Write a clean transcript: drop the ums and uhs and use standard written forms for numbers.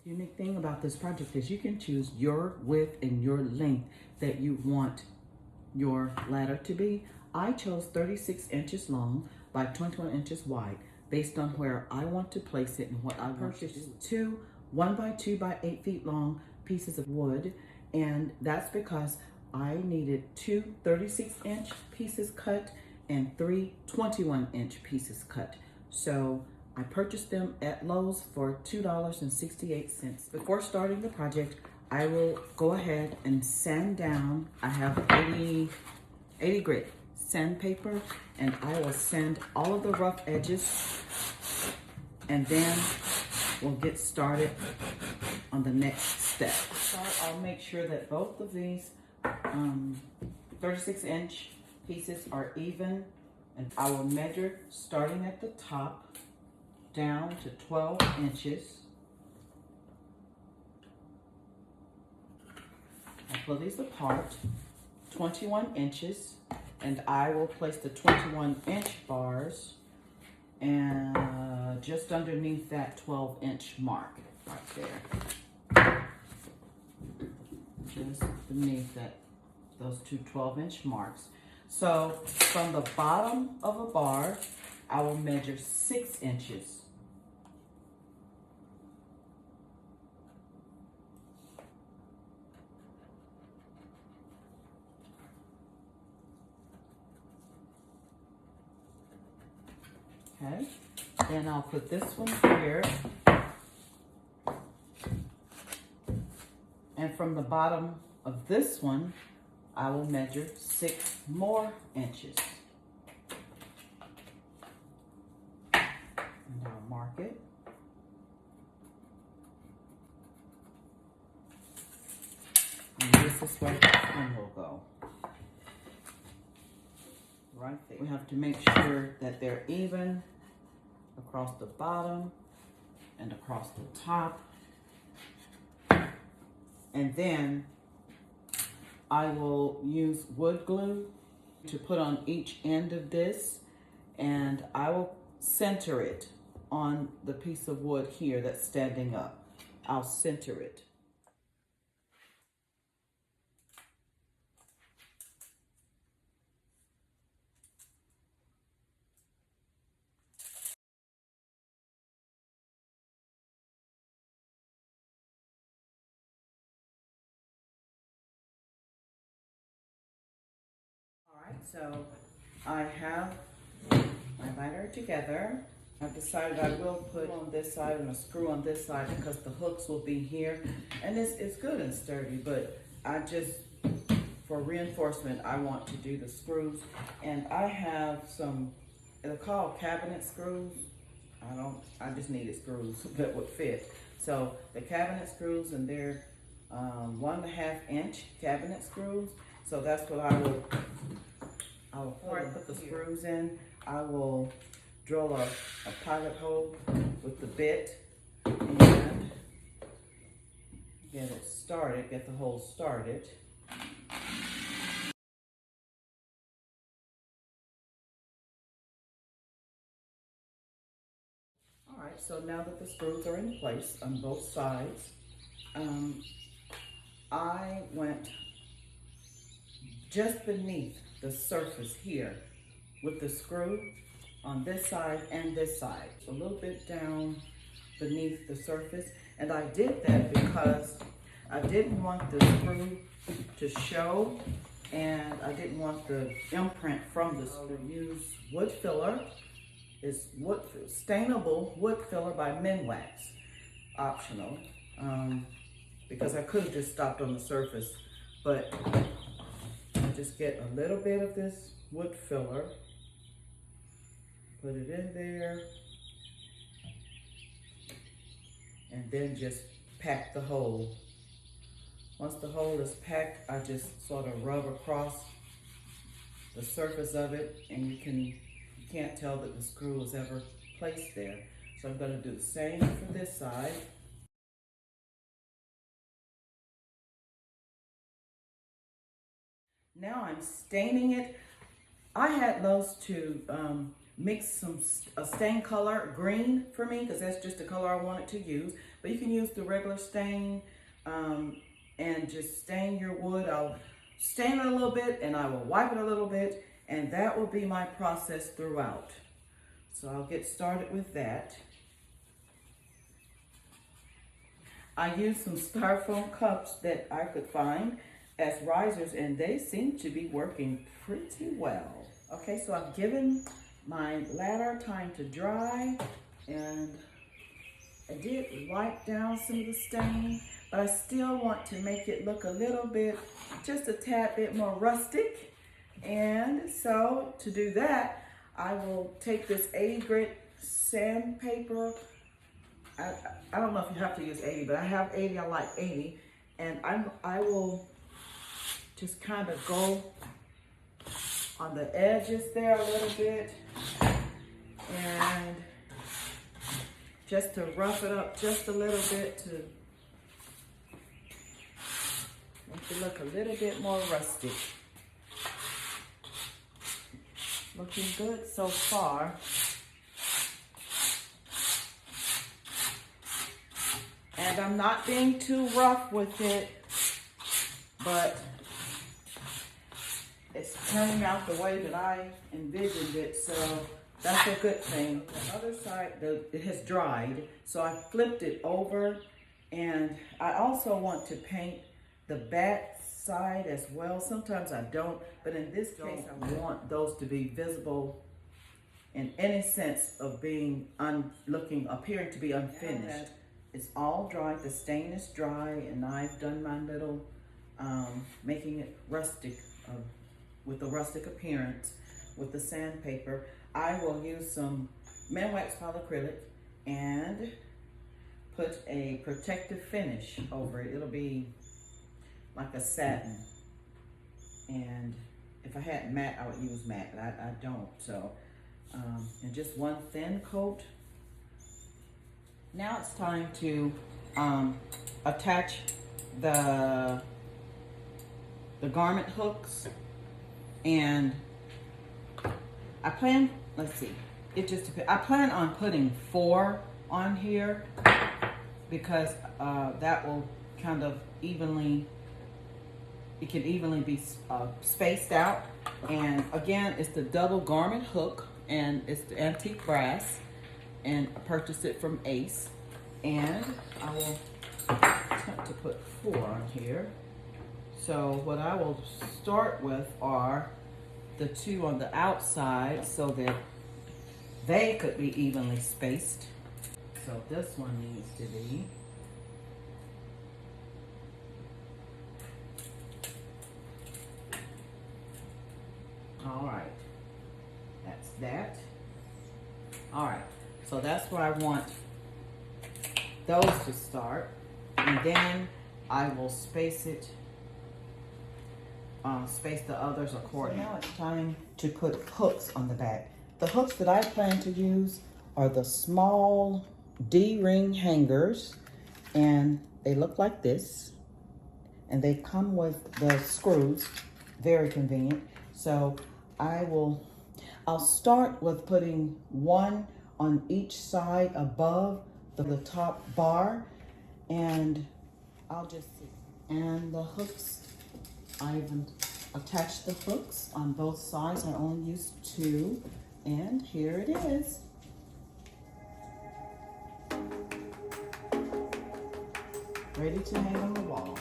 Unique thing about this project is you can choose your width and your length that you want your ladder to be. I chose 36 inches long by 21 inches wide based on where I want to place it and what I purchased. Two 1x2 by 8 feet long pieces of wood, and that's because I needed two 36-inch pieces cut and three 21-inch pieces cut. So I purchased them at Lowe's for $2.68. Before starting the project, I will go ahead and sand down. I have 80 grit sandpaper, and I will sand all of the rough edges, and then we'll get started on the next step. So I'll make sure that both of these 36-inch pieces are even, and I will measure starting at the top down to 12 inches. I'll pull these apart, 21 inches, and I will place the 21-inch bars and just underneath that 12-inch mark right there. Just beneath that, those two 12-inch marks. So from the bottom of a bar, I will measure 6 inches. Okay, then I'll put this one here. And from the bottom of this one, I will measure 6 more inches. And I'll mark it. And this is where this one will go. Right there. We have to make sure that they're even across the bottom and across the top. And then I will use wood glue to put on each end of this, and I will center it on the piece of wood here that's standing up. I'll center it. So I have my ladder together. I've decided I will put on this side and a screw on this side because the hooks will be here. And it's good and sturdy, but I just, for reinforcement, I want to do the screws. And I have some, they're called cabinet screws. I just needed screws that would fit. So the cabinet screws, and they're 1.5 inch cabinet screws. So that's what I will before I put the screws in, I will drill a pilot hole with the bit and get it started, get the hole started. All right, so now that the screws are in place on both sides, I went just beneath the surface here with the screw on this side and this side, a little bit down beneath the surface. And I did that because I didn't want the screw to show, and I didn't want the imprint from the screw. Use wood filler. It's stainable wood filler by Minwax, optional, because I could have just stopped on the surface, but just get a little bit of this wood filler, put it in there, and then just pack the hole. Once the hole is packed, I just sort of rub across the surface of it, and you can't tell that the screw was ever placed there. So I'm going to do the same for this side. Now I'm staining it. I had Lowe's to mix a stain color, green for me, because that's just the color I wanted to use. But you can use the regular stain and just stain your wood. I'll stain it a little bit and I will wipe it a little bit, and that will be my process throughout. So I'll get started with that. I used some styrofoam cups that I could find as risers, and they seem to be working pretty well. Okay, so I've given my ladder time to dry, and I did wipe down some of the stain, but I still want to make it look a little bit, just a tad bit more rustic. And so to do that, I will take this 80 grit sandpaper. I don't know if you have to use 80, but I have 80, I like 80. And I will just kind of go on the edges there a little bit, and just to rough it up just a little bit to make it look a little bit more rustic. Looking good so far. And I'm not being too rough with it, but it's turning out the way that I envisioned it, so that's a good thing. The other side, it has dried, so I flipped it over, and I also want to paint the back side as well. Sometimes I don't, but in this case, I want those to be visible in any sense of being appearing to be unfinished. It's all dry, the stain is dry, and I've done my little, making it rustic, with a rustic appearance with the sandpaper. I will use some Man Wax polyacrylic and put a protective finish over it. It'll be like a satin. And if I had matte, I would use matte, but I don't. So, and just one thin coat. Now it's time to attach the garment hooks, and I plan, let's see, it just depends. I plan on putting 4 on here because that will kind of evenly, it can evenly be spaced out. And again, it's the double garment hook, and it's the antique brass, and I purchased it from Ace. And I will attempt to put 4 on here. So what I will start with are the 2 on the outside so that they could be evenly spaced. So this one needs to be. All right, that's that. All right, so that's where I want those to start, and then I will space the others accordingly. So now it's time to put hooks on the back. The hooks that I plan to use are the small D-ring hangers, and they look like this, and they come with the screws, very convenient. So I'll start with putting 1 on each side above the top bar, and I'll just see. And the hooks, I've attached the hooks on both sides. I only used 2, and here it is. Ready to hang on the wall.